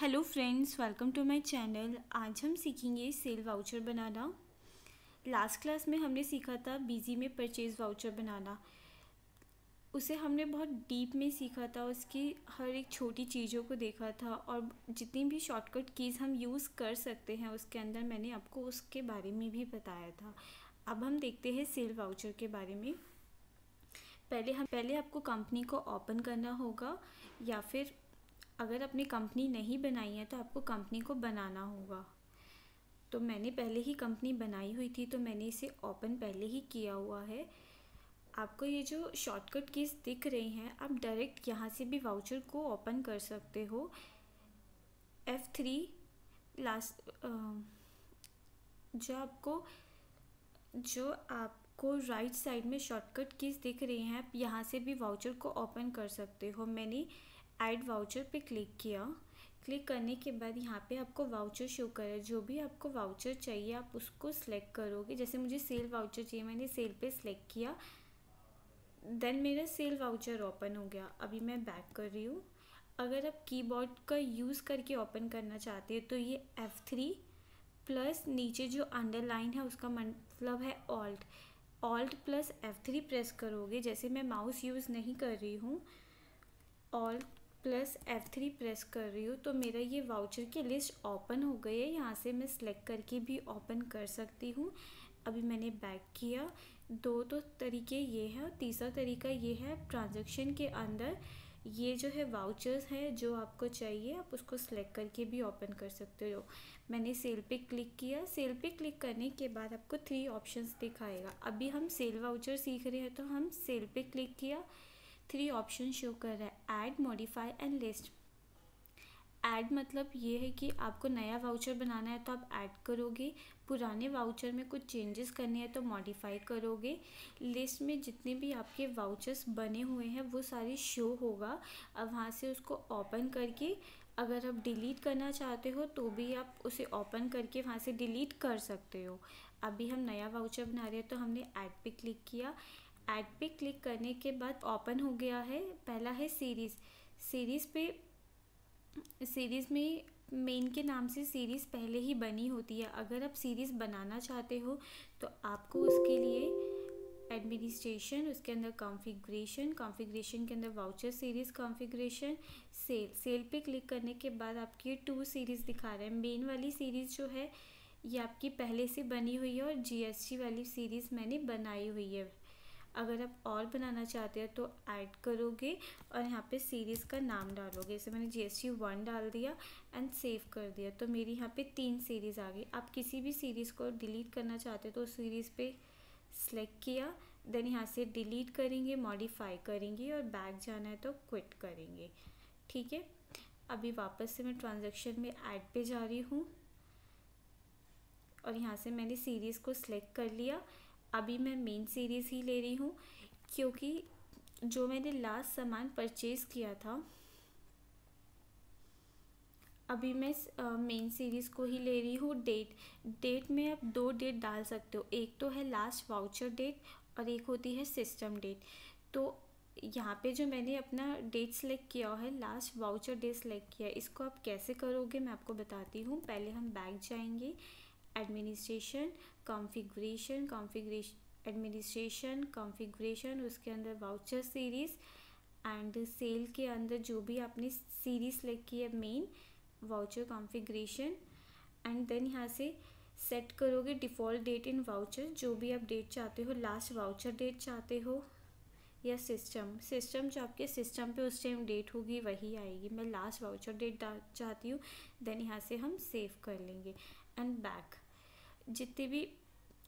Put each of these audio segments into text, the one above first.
Hello friends, welcome to my channel. आज हम सीखेंगे सेल वाउचर बनाना। लास्ट क्लास में हमने सीखा था बिजी में परचेज वाउचर बनाना। उसे हमने बहुत डीप में सीखा था, उसकी हर एक छोटी चीज़ों को देखा था और जितनी भी शॉर्टकट कीज़ हम यूज़ कर सकते हैं उसके अंदर मैंने आपको उसके बारे में भी बताया था। अब हम देखते हैं सेल वाउचर के बारे में। पहले आपको कंपनी को ओपन करना होगा, या फिर अगर अपनी कंपनी नहीं बनाई है तो आपको कंपनी को बनाना होगा। तो मैंने पहले ही कंपनी बनाई हुई थी तो मैंने इसे ओपन पहले ही किया हुआ है। आपको ये जो शॉर्टकट कीज़ दिख रही हैं, आप डायरेक्ट यहाँ से भी वाउचर को ओपन कर सकते हो। F3 लास्ट जो आपको राइट साइड में शॉर्टकट कीज़ दिख रही हैं, आप यहाँ से भी वाउचर को ओपन कर सकते हो। मैंने ऐड वाउचर पे क्लिक किया। क्लिक करने के बाद यहाँ पे आपको वाउचर शो करे। जो भी आपको वाउचर चाहिए आप उसको सिलेक्ट करोगे। जैसे मुझे सेल वाउचर चाहिए, मैंने सेल पे सिलेक्ट किया, देन मेरा सेल वाउचर ओपन हो गया। अभी मैं बैक कर रही हूँ। अगर आप कीबोर्ड का यूज़ करके ओपन करना चाहते हैं तो ये F3 प्लस नीचे जो अंडरलाइन है उसका मतलब है ऑल्ट प्लस F3 प्रेस करोगे। जैसे मैं माउस यूज़ नहीं कर रही हूँ, ऑल्ट प्लस F3 प्रेस कर रही हूँ, तो मेरा ये वाउचर की लिस्ट ओपन हो गई है। यहाँ से मैं सिलेक्ट करके भी ओपन कर सकती हूँ। अभी मैंने बैक किया। दो तो तरीके ये हैं और तीसरा तरीका ये है, ट्रांजैक्शन के अंदर ये जो है वाउचर्स है जो आपको चाहिए आप उसको सिलेक्ट करके भी ओपन कर सकते हो। मैंने सेल पे क्लिक किया। सेल पे क्लिक करने के बाद आपको 3 ऑप्शंस दिखाएगा। अभी हम सेल वाउचर सीख रहे हैं तो हम सेल पे क्लिक किया। 3 ऑप्शन शो कर रहा है, add, modify and list. Add मतलब ये है कि आपको नया वाउचर बनाना है तो आप ऐड करोगे, पुराने वाउचर में कुछ चेंजेस करने हैं तो मॉडिफाई करोगे। लिस्ट में जितने भी आपके वाउचर्स बने हुए हैं वो सारे शो होगा। अब वहाँ से उसको ओपन करके अगर आप डिलीट करना चाहते हो तो भी आप उसे ओपन करके वहाँ से डिलीट कर सकते हो। अभी हम नया वाउचर बना रहे हैं तो हमने ऐड पे क्लिक किया। ऐड पे क्लिक करने के बाद ओपन हो गया है। पहला है सीरीज़ में मेन के नाम से सीरीज़ पहले ही बनी होती है। अगर आप सीरीज़ बनाना चाहते हो तो आपको उसके लिए एडमिनिस्ट्रेशन, उसके अंदर कॉन्फ़िगरेशन के अंदर वाउचर सीरीज़ कॉन्फ़िगरेशन, सेल पे क्लिक करने के बाद आपकी 2 सीरीज़ दिखा रहा है। मेन वाली सीरीज़ जो है ये आपकी पहले से बनी हुई है और GST वाली सीरीज़ मैंने बनाई हुई है। अगर आप और बनाना चाहते हो तो ऐड करोगे और यहाँ पे सीरीज़ का नाम डालोगे। जैसे मैंने GST 1 डाल दिया एंड सेव कर दिया, तो मेरी यहाँ पे 3 सीरीज़ आ गई। आप किसी भी सीरीज़ को डिलीट करना चाहते हो तो उस सीरीज़ पे सेलेक्ट किया, देन यहाँ से डिलीट करेंगे, मॉडिफाई करेंगे और बैक जाना है तो क्विट करेंगे। ठीक है। अभी वापस से मैं ट्रांजैक्शन में ऐड पे जा रही हूँ और यहाँ से मैंने सीरीज़ को सिलेक्ट कर लिया। अभी मैं मेन सीरीज़ ही ले रही हूँ क्योंकि जो मैंने लास्ट सामान परचेज़ किया था, अभी मैं मेन सीरीज़ को ही ले रही हूँ। डेट में आप 2 डेट डाल सकते हो, एक तो है लास्ट वाउचर डेट और एक होती है सिस्टम डेट। तो यहाँ पे जो मैंने अपना डेट सेलेक्ट किया है, लास्ट वाउचर डेट सेलेक्ट किया है, इसको आप कैसे करोगे मैं आपको बताती हूँ। पहले हम बैक जाएंगे, एडमिनिस्ट्रेशन, कॉन्फ़िगरेशन, उसके अंदर वाउचर सीरीज़ एंड सेल के अंदर जो भी आपने सीरीज़ सेलेक्ट की है main, voucher configuration, and then यहाँ से सेट करोगे डिफ़ॉल्ट डेट इन वाउचर। जो भी आप डेट चाहते हो, लास्ट वाउचर डेट चाहते हो या सिस्टम जो आपके सिस्टम पे उस टाइम डेट होगी वही आएगी। मैं लास्ट वाउचर डेट चाहती हूँ। देन यहाँ से हम सेव कर लेंगे एंड बैक। जितने भी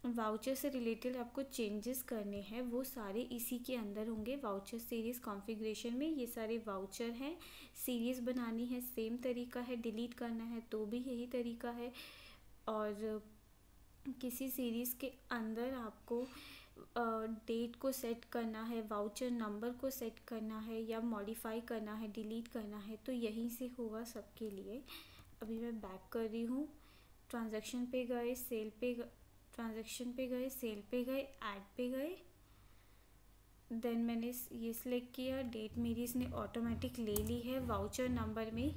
वाउचर से रिलेटेड आपको चेंजेस करने हैं वो सारे इसी के अंदर होंगे। वाउचर सीरीज़ कॉन्फ़िगरेशन में ये सारे वाउचर हैं। सीरीज़ बनानी है सेम तरीका है, डिलीट करना है तो भी यही तरीका है। और किसी सीरीज़ के अंदर आपको डेट को सेट करना है, वाउचर नंबर को सेट करना है या मॉडिफाई करना है, डिलीट करना है, तो यहीं से होगा सबके लिए। अभी मैं बैक कर रही हूँ। ट्रांजैक्शन पे गए, सेल पे गए, ऐड पे गए, देन मैंने ये सिलेक्ट किया। डेट मेरी इसने ऑटोमेटिक ले ली है। वाउचर नंबर में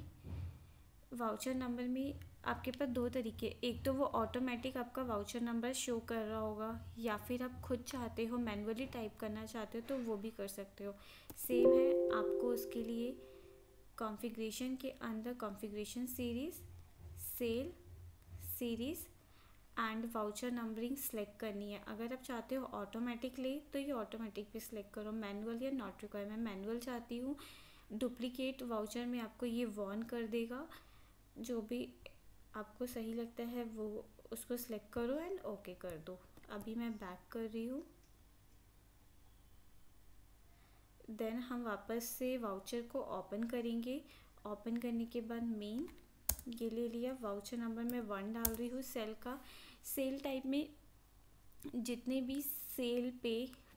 वाउचर नंबर में आपके पास दो तरीके, एक तो वो ऑटोमेटिक आपका वाउचर नंबर शो कर रहा होगा, या फिर आप खुद चाहते हो मैनुअली टाइप करना चाहते हो तो वो भी कर सकते हो। सेम है, आपको उसके लिए कॉन्फ़िगरेशन के अंदर configuration series, sale series and voucher numbering select करनी है। अगर आप चाहते हो ऑटोमेटिक ले तो ये ऑटोमेटिक पे सिलेक्ट करो, मैनुअल या नॉट रिक्वायर। मैं मैनुअल चाहती हूँ। डुप्लीकेट वाउचर में आपको ये वार्न कर देगा। जो भी आपको सही लगता है वो उसको सिलेक्ट करो एंड ओके कर दो। अभी मैं बैक कर रही हूँ। देन हम वापस से वाउचर को ओपन करेंगे। ओपन करने के बाद मेन ये ले लिया, वाउचर नंबर मैं 1 डाल रही हूँ सेल का। सेल टाइप में जितने भी सेल पे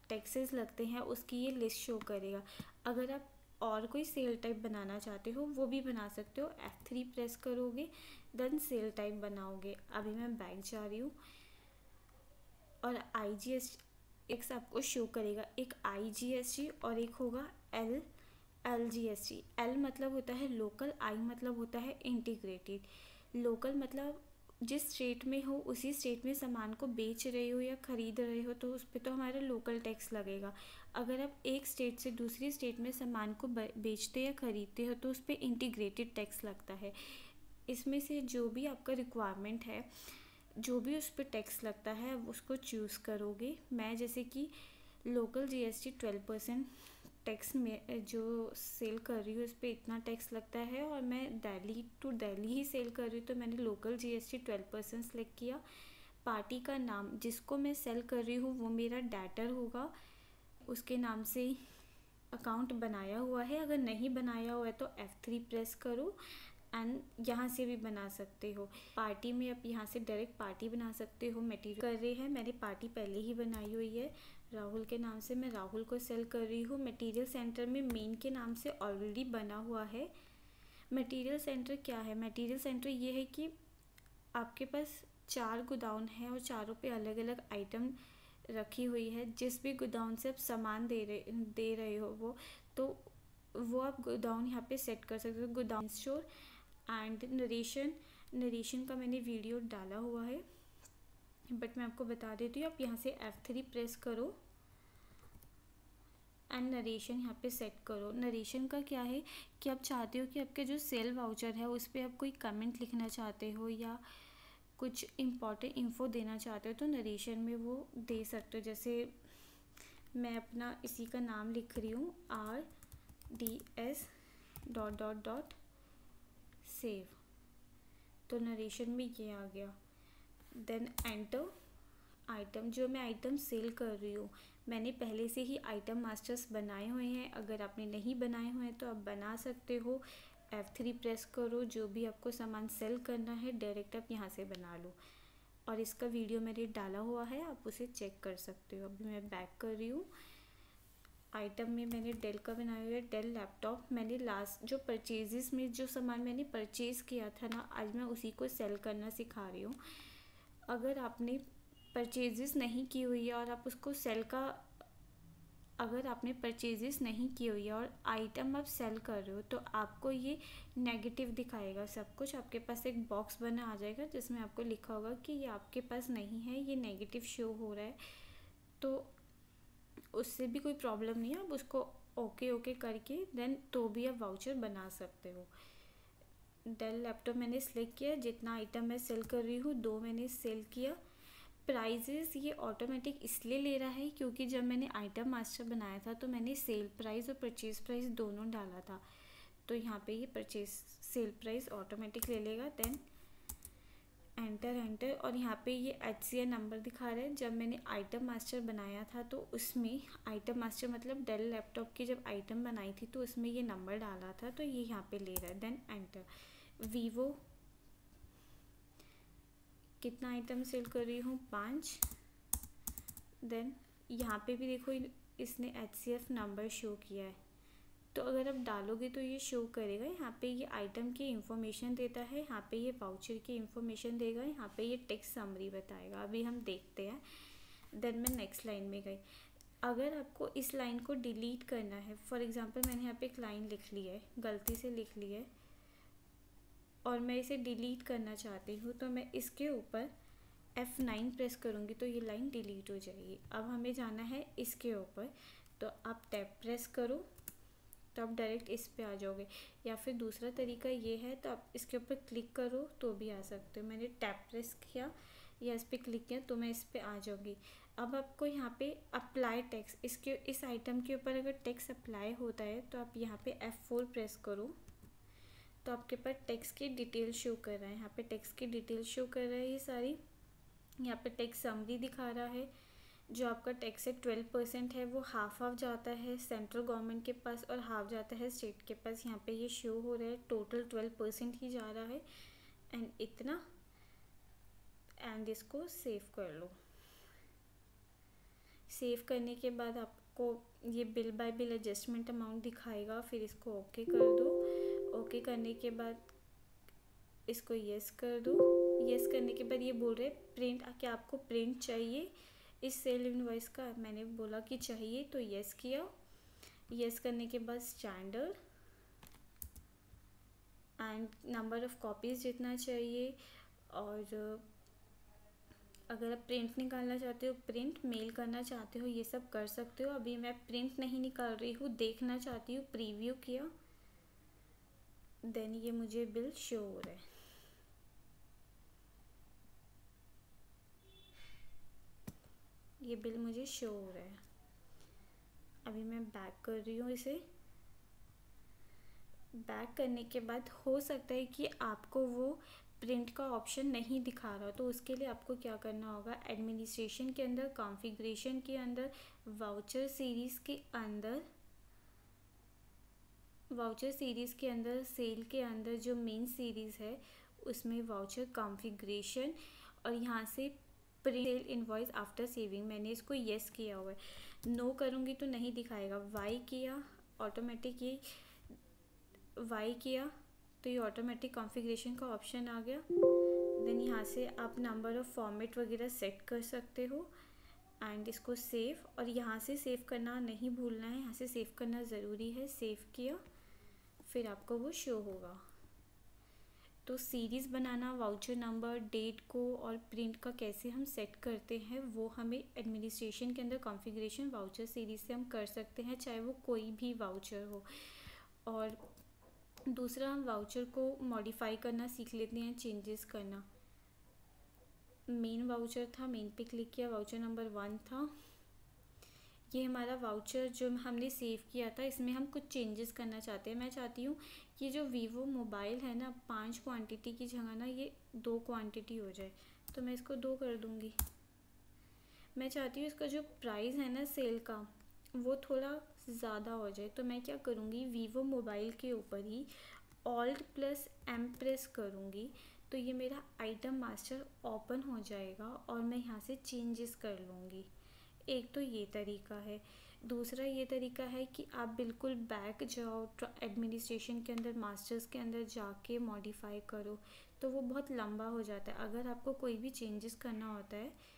टैक्सेस लगते हैं उसकी ये लिस्ट शो करेगा। अगर आप और कोई सेल टाइप बनाना चाहते हो वो भी बना सकते हो। F3 प्रेस करोगे देन सेल टाइप बनाओगे। अभी मैं बैक जा रही हूँ और IGST आपको शो करेगा, एक IGST और एक होगा LGST। L मतलब होता है लोकल, I मतलब होता है इंटीग्रेटेड। लोकल मतलब जिस स्टेट में हो उसी स्टेट में सामान को बेच रहे हो या ख़रीद रहे हो तो उस पर तो हमारा लोकल टैक्स लगेगा। अगर आप एक स्टेट से दूसरी स्टेट में सामान को बेचते या ख़रीदते हो तो उस पर इंटीग्रेटेड टैक्स लगता है। इसमें से जो भी आपका रिक्वायरमेंट है, जो भी उस पर टैक्स लगता है आप उसको चूज़ करोगे। मैं जैसे कि लोकल GST 12% टैक्स में जो सेल कर रही हूँ इस पर इतना टैक्स लगता है और मैं दिल्ली टू दिल्ली ही सेल कर रही हूँ तो मैंने लोकल GST 12% सेलेक्ट किया। पार्टी का नाम जिसको मैं सेल कर रही हूँ वो मेरा डेटर होगा, उसके नाम से अकाउंट बनाया हुआ है। अगर नहीं बनाया हुआ है तो F3 प्रेस करो एंड यहाँ से भी बना सकते हो। पार्टी में आप यहाँ से डायरेक्ट पार्टी बना सकते हो। मटेरियल कर रहे हैं, मैंने पार्टी पहले ही बनाई हुई है राहुल के नाम से, मैं राहुल को सेल कर रही हूँ। मटेरियल सेंटर में मेन के नाम से ऑलरेडी बना हुआ है। मटेरियल सेंटर क्या है? मटेरियल सेंटर ये है कि आपके पास 4 गोदाउन है और चारों पे अलग अलग आइटम रखी हुई है। जिस भी गोदाउन से आप सामान दे रहे हो वो आप गोदाउन यहाँ पे सेट कर सकते हो। गोदाउन स्टोर एंड नरेशन का मैंने वीडियो डाला हुआ है बट मैं आपको बता देती हूँ। आप यहाँ से F3 प्रेस करो एंड नरेशन यहाँ पे सेट करो। नरेशन का क्या है कि आप चाहते हो कि आपके जो सेल वाउचर है उस पर आप कोई कमेंट लिखना चाहते हो या कुछ इम्पॉर्टेंट इन्फो देना चाहते हो तो नरेशन में वो दे सकते हो। जैसे मैं अपना इसी का नाम लिख रही हूँ RDS ... सेव, तो नरेशन में ये आ गया। देन एंटर आइटम, जो मैं आइटम सेल कर रही हूँ मैंने पहले से ही आइटम मास्टर्स बनाए हुए हैं। अगर आपने नहीं बनाए हुए हैं तो आप बना सकते हो। F3 प्रेस करो, जो भी आपको सामान सेल करना है डायरेक्ट आप यहाँ से बना लो। और इसका वीडियो मैंने डाला हुआ है, आप उसे चेक कर सकते हो। अभी मैं बैक कर रही हूँ। आइटम में मैंने डेल का बनाया हुआ है, डेल लैपटॉप। मैंने लास्ट जो परचेजेस में जो सामान मैंने परचेज़ किया था ना, आज मैं उसी को सेल करना सिखा रही हूँ। अगर आपने परचेजेस नहीं की हुई है और आप उसको सेल का अगर आपने परचेजेस नहीं की हुई है और आइटम आप सेल कर रहे हो तो आपको ये नेगेटिव दिखाएगा सब कुछ। आपके पास एक बॉक्स बना आ जाएगा जिसमें आपको लिखा होगा कि ये आपके पास नहीं है, ये नेगेटिव शो हो रहा है। तो उससे भी कोई प्रॉब्लम नहीं है, आप उसको ओके करके देन तो भी आप वाउचर बना सकते हो। डेल लैपटॉप मैंने सेलेक्ट किया, जितना आइटम मैं सेल कर रही हूँ 2 मैंने सेल किया। प्राइजेस ये ऑटोमेटिक इसलिए ले रहा है क्योंकि जब मैंने आइटम मास्टर बनाया था तो मैंने सेल प्राइस और परचेज प्राइस दोनों डाला था, तो यहाँ पे ये परचेज सेल प्राइस ऑटोमेटिक ले लेगा। देन एंटर और यहाँ पे ये HCI नंबर दिखा रहा है। जब मैंने आइटम मास्टर बनाया था तो उसमें आइटम मास्टर मतलब डेल लैपटॉप की जब आइटम बनाई थी तो उसमें ये नंबर डाला था तो ये यहाँ पे ले रहा है। Then enter. वीवो कितना आइटम सेल कर रही हूँ 5। देन यहाँ पे भी देखो इसने HCF नंबर शो किया है, तो अगर आप डालोगे तो ये शो करेगा। यहाँ पे ये आइटम की इंफॉर्मेशन देता है, यहाँ पे ये वाउचर की इंफॉर्मेशन देगा, यहाँ पे ये टेक्स्ट समरी बताएगा। अभी हम देखते हैं। देन मैं नेक्स्ट लाइन में गई। अगर आपको इस लाइन को डिलीट करना है, फॉर एग्जांपल मैंने यहाँ पे एक लाइन लिख ली है, गलती से लिख ली है, और मैं इसे डिलीट करना चाहती हूँ, तो मैं इसके ऊपर F9 प्रेस करूँगी तो ये लाइन डिलीट हो जाएगी। अब हमें जाना है इसके ऊपर, तो आप टैब प्रेस करो तो आप डायरेक्ट इस पे आ जाओगे, या फिर दूसरा तरीका ये है तो आप इसके ऊपर क्लिक करो तो भी आ सकते हो। मैंने टैब प्रेस किया या इस पर क्लिक किया तो मैं इस पे आ जाऊँगी। अब आपको यहाँ पे अप्लाई टेक्स्ट, इसके इस आइटम के ऊपर अगर टेक्स्ट अप्लाई होता है तो आप यहाँ पे F4 प्रेस करो तो आपके पास टेक्स्ट की डिटेल शो कर रहा है। यहाँ पे टेक्स्ट की डिटेल शो कर रहा है ये सारी। यहाँ पे टेक्स्ट समरी दिखा रहा है। जो आपका टैक्स है 12% है, वो हाफ जाता है सेंट्रल गवर्नमेंट के पास और हाफ जाता है स्टेट के पास। यहाँ पे ये शो हो रहा है टोटल 12% ही जा रहा है एंड इतना। एंड इसको सेव कर लो। सेव करने के बाद आपको ये bill bye bill adjustment amount दिखाएगा, फिर इसको ओके कर दो। ओके करने के बाद इसको यस कर दो। यस करने के बाद ये बोल रहे प्रिंट, क्या आपको प्रिंट चाहिए इस सेल इनवॉइस का। मैंने बोला कि चाहिए तो यस किया। यस करने के बाद standard and number of copies जितना चाहिए, और अगर आप प्रिंट निकालना चाहते हो, प्रिंट मेल करना चाहते हो, ये सब कर सकते हो। अभी मैं प्रिंट नहीं निकाल रही हूँ, देखना चाहती हूँ। प्रीव्यू किया, देन ये मुझे बिल शो हो रहा है। ये बिल मुझे शो हो रहा है। अभी मैं बैक कर रही हूँ इसे। बैक करने के बाद हो सकता है कि आपको वो प्रिंट का ऑप्शन नहीं दिखा रहा, तो उसके लिए आपको क्या करना होगा, एडमिनिस्ट्रेशन के अंदर, कॉन्फ़िगरेशन के अंदर, वाउचर सीरीज़ के अंदर, सेल के अंदर जो मेन सीरीज़ है उसमें वाउचर कॉन्फ़िगरेशन, और यहाँ से print sale invoice after saving, मैंने इसको यस किया हुआ है। नो करूँगी तो नहीं दिखाएगा। वाई किया, ऑटोमेटिक ये वाई किया तो ये ऑटोमेटिक कॉन्फ़िगरेशन का ऑप्शन आ गया। देन यहाँ से आप नंबर ऑफ़ फॉर्मेट वगैरह सेट कर सकते हो एंड इसको सेव, और यहाँ से सेव करना नहीं भूलना है, यहाँ से सेव करना ज़रूरी है। सेव किया, फिर आपको वो शो होगा। तो सीरीज़ बनाना, वाउचर नंबर, डेट को और प्रिंट का कैसे हम सेट करते हैं वो हमें एडमिनिस्ट्रेशन के अंदर कॉन्फ़िगरेशन वाउचर सीरीज़ से हम कर सकते हैं, चाहे वो कोई भी वाउचर हो। और दूसरा, हम वाउचर को मॉडिफाई करना सीख लेते हैं, चेंजेस करना। मेन वाउचर था, मेन पे क्लिक किया, वाउचर नंबर 1 था। ये हमारा वाउचर जो हमने सेव किया था, इसमें हम कुछ चेंजेस करना चाहते हैं। मैं चाहती हूँ कि जो वीवो मोबाइल है ना, 5 क्वांटिटी की जगह ना ये 2 क्वांटिटी हो जाए, तो मैं इसको 2 कर दूँगी। मैं चाहती हूँ इसका जो प्राइस है ना सेल का, वो थोड़ा ज़्यादा हो जाए, तो मैं क्या करूँगी, वीवो मोबाइल के ऊपर ही Alt+M प्रेस करूँगी, तो ये मेरा आइटम मास्टर ओपन हो जाएगा और मैं यहाँ से चेंजेस कर लूँगी। एक तो ये तरीका है। दूसरा ये तरीका है कि आप बिल्कुल बैक जाओ, एडमिनिस्ट्रेशन के अंदर, मास्टर्स के अंदर जाके मॉडिफाई करो, तो वो बहुत लंबा हो जाता है। अगर आपको कोई भी चेंजेस करना होता है,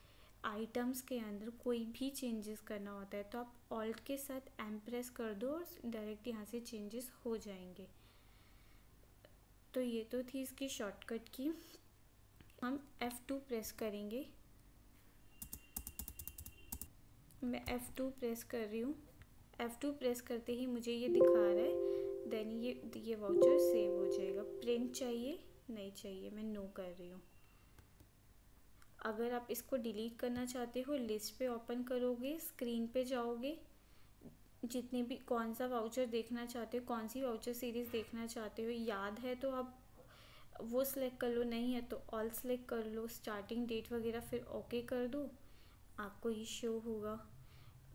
आइटम्स के अंदर कोई भी चेंजेस करना होता है, तो आप ऑल्ट के साथ एम प्रेस कर दो और डायरेक्ट यहाँ से चेंजेस हो जाएंगे। तो ये तो थी इसकी शॉर्टकट की। हम F2 प्रेस करेंगे। मैं F2 प्रेस कर रही हूँ। F2 प्रेस करते ही मुझे ये दिखा रहा है, देन ये वाउचर सेव हो जाएगा। प्रिंट चाहिए, नहीं चाहिए, मैं नो कर रही हूँ। अगर आप इसको डिलीट करना चाहते हो, लिस्ट पे ओपन करोगे, स्क्रीन पे जाओगे, जितने भी कौन सा वाउचर देखना चाहते हो, कौन सी वाउचर सीरीज़ देखना चाहते हो, याद है तो आप वो सिलेक्ट कर लो, नहीं है तो ऑल सेलेक्ट कर लो, स्टार्टिंग डेट वगैरह, फिर ओके कर दो, आपको ये शो होगा।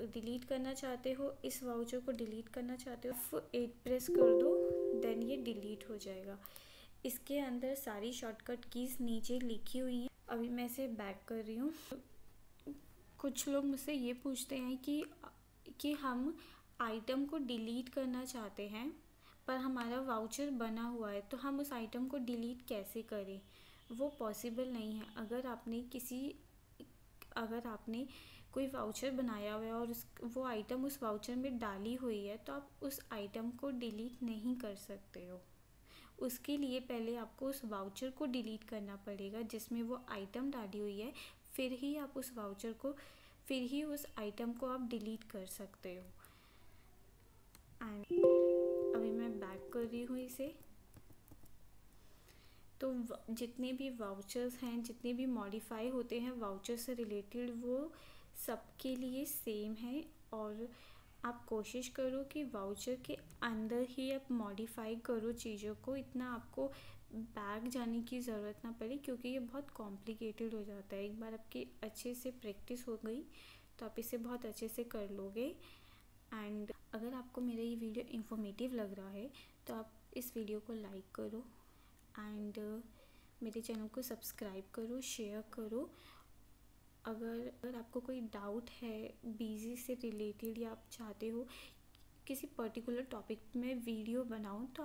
डिलीट करना चाहते हो, इस वाउचर को डिलीट करना चाहते हो, F8 प्रेस कर दो, देन ये डिलीट हो जाएगा। इसके अंदर सारी शॉर्टकट कीज़ नीचे लिखी हुई हैं। अभी मैं इसे बैक कर रही हूँ। कुछ लोग मुझसे ये पूछते हैं कि हम आइटम को डिलीट करना चाहते हैं पर हमारा वाउचर बना हुआ है, तो हम उस आइटम को डिलीट कैसे करें। वो पॉसिबल नहीं है। अगर आपने कोई वाउचर बनाया हुआ है और वो आइटम उस वाउचर में डाली हुई है, तो आप उस आइटम को डिलीट नहीं कर सकते हो। उसके लिए पहले आपको उस वाउचर को डिलीट करना पड़ेगा जिसमें वो आइटम डाली हुई है, फिर ही उस आइटम को आप डिलीट कर सकते हो। एंड अभी मैं बैक कर रही हूँ इसे। तो जितने भी वाउचर्स हैं, जितने भी मॉडिफाई होते हैं वाउचर से रिलेटेड, वो सबके लिए सेम है। और आप कोशिश करो कि वाउचर के अंदर ही आप मॉडिफाई करो चीज़ों को, इतना आपको बैक जाने की ज़रूरत ना पड़े, क्योंकि ये बहुत कॉम्प्लिकेटेड हो जाता है। एक बार आपकी अच्छे से प्रैक्टिस हो गई तो आप इसे बहुत अच्छे से कर लोगे। एंड अगर आपको मेरा ये वीडियो इन्फॉर्मेटिव लग रहा है तो आप इस वीडियो को लाइक करो एंड मेरे चैनल को सब्सक्राइब करो, शेयर करो। अगर आपको कोई डाउट है बीजी से रिलेटेड, या आप चाहते हो किसी पर्टिकुलर टॉपिक में वीडियो बनाऊं, तो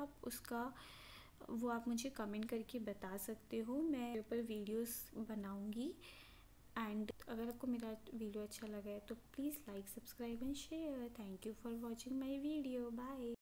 आप मुझे कमेंट करके बता सकते हो। मैं ऊपर वीडियोस बनाऊंगी। एंड अगर आपको मेरा वीडियो अच्छा लगा है तो please like, subscribe and share. Thank you for watching my video. Bye.